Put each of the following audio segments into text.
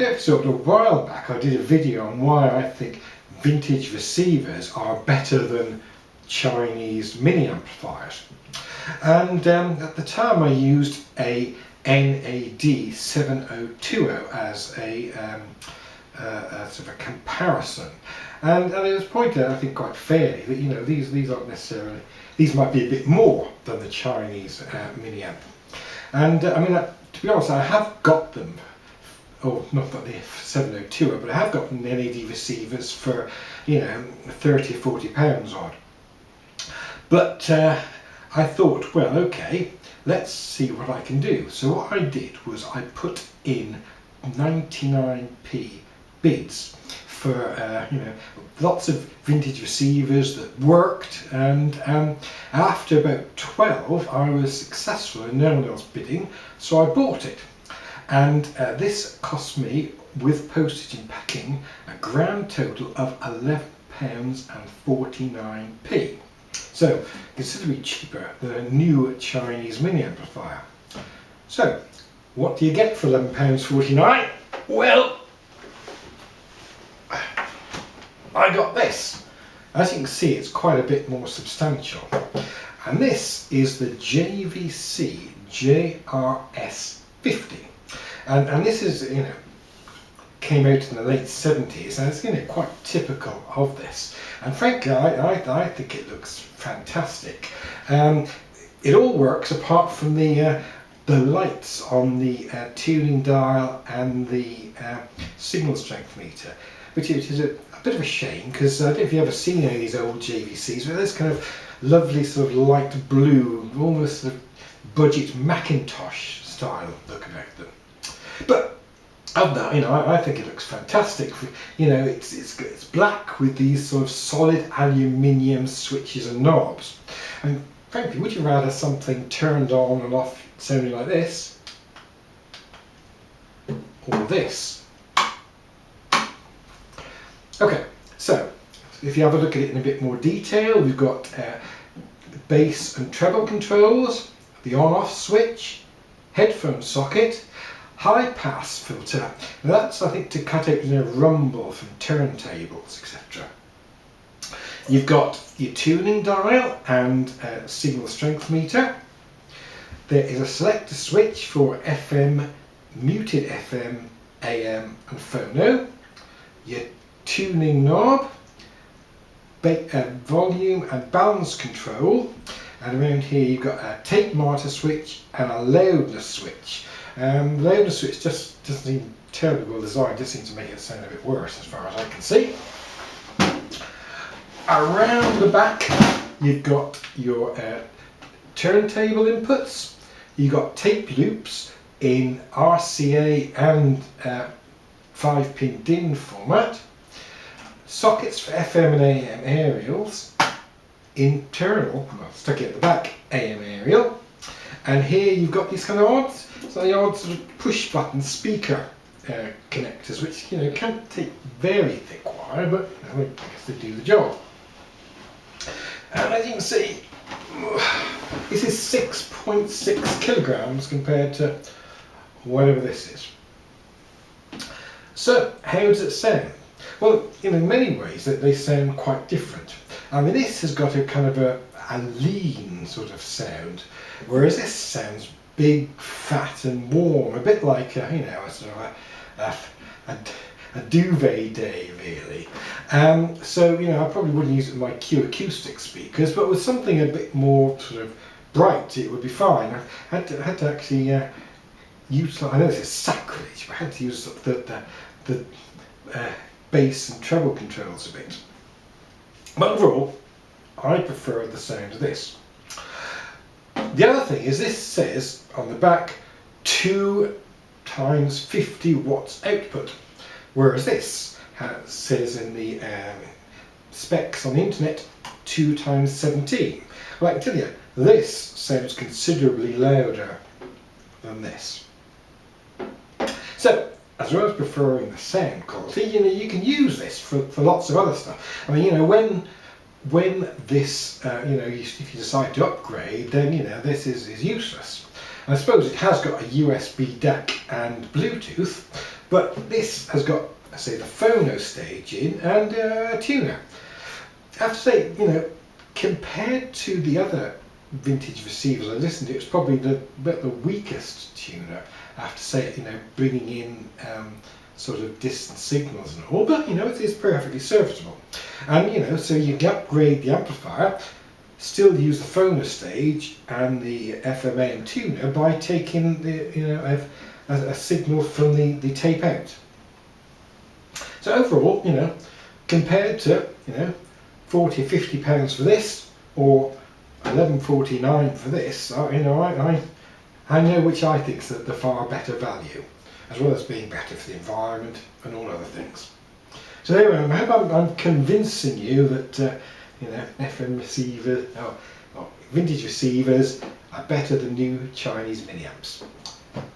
don't know if you saw it a while back, I did a video on why I think vintage receivers are better than Chinese mini amplifiers. And at the time I used a NAD 7020 as a sort of a comparison, and it was pointed out, I think quite fairly, that, you know, these aren't necessarily, these might be a bit more than the Chinese mini amp. And I mean, to be honest, I have got them, or not got the 7020, but I have got NAD receivers for, you know, 30 or 40 pounds odd. But I thought, well, okay, let's see what I can do. So what I did was I put in 99p bids for you know, lots of vintage receivers that worked, and after about 12 I was successful and no one else bidding, so I bought it. And this cost me, with postage and packing, a grand total of £11.49. So considerably cheaper than a new Chinese mini amplifier. So what do you get for £11.49? Well, I got this. As you can see, it's quite a bit more substantial. And this is the JVC JR-S50. And this is, you know, came out in the late 70s, and it's, you know, quite typical of this. And frankly, I think it looks fantastic. It all works apart from the lights on the tuning dial and the signal strength meter, which is a bit of a shame, because I don't know if you've ever seen any of these old JVCs, but there's kind of lovely sort of light blue, almost sort of budget Macintosh style look about them. But of that, you know, I think it looks fantastic. You know, it's black with these sort of solid aluminium switches and knobs. And frankly, would you rather something turned on and off sounding like this, or this? Okay, so if you have a look at it in a bit more detail, we've got bass and treble controls, the on-off switch, headphone socket, high pass filter. Now that's, I think, to cut out, you know, rumble from turntables, etc. You've got your tuning dial and signal strength meter. There is a selector switch for FM, muted FM, AM and phono. Your tuning knob, volume and balance control, and around here you've got a tape monitor switch and a loudness switch. The loudness switch just doesn't seem terribly well designed, just seems to make it sound a bit worse as far as I can see. Around the back you've got your turntable inputs. You've got tape loops in RCA and 5-pin DIN format, sockets for FM and AM aerials, internal, well, stuck it at the back, AM aerial, and here you've got these kind of odd sort of push button speaker connectors, which, you know, can't take very thick wire, but, you know, I guess they do the job. And as you can see, this is 6.6 kilograms compared to whatever this is. So how does it sound? Well, in many ways that they sound quite different. I mean, this has got a kind of a lean sort of sound, whereas this sounds big, fat and warm, a bit like a, you know, a sort of a duvet day, really. So, you know, I probably wouldn't use it with my Q acoustic speakers, but with something a bit more sort of bright, it would be fine. I had to actually use, I know this is sacrilege, but I had to use the bass and treble controls a bit. But overall, I prefer the sound of this. The other thing is, this says on the back 2 times 50 watts output, whereas this says in the specs on the internet 2 times 17. Well, I can tell you, this sounds considerably louder than this. So, as well as preferring the sound quality, you know, you can use this for lots of other stuff. I mean, you know, when this, you know, if you decide to upgrade, then, you know, this is useless. And I suppose it has got a USB DAC and Bluetooth, But this has got, I say, the phono stage in and a tuner. I have to say, you know, compared to the other vintage receivers I listened to, it's probably the weakest tuner. I have to say, you know, bringing in sort of distant signals and all, but you know, it is perfectly serviceable. And you know, so you can upgrade the amplifier, still use the phono stage and the FM/AM tuner by taking the, you know, a signal from the tape out. So overall, you know, compared to, you know, 40 or 50 pounds for this, or 11.49 for this, you know, I know which I think is the far better value, as well as being better for the environment and all other things. So anyway, I hope I'm convincing you that you know, FM receivers, or vintage receivers are better than new Chinese mini amps.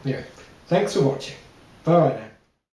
Anyway, thanks for watching. Bye now.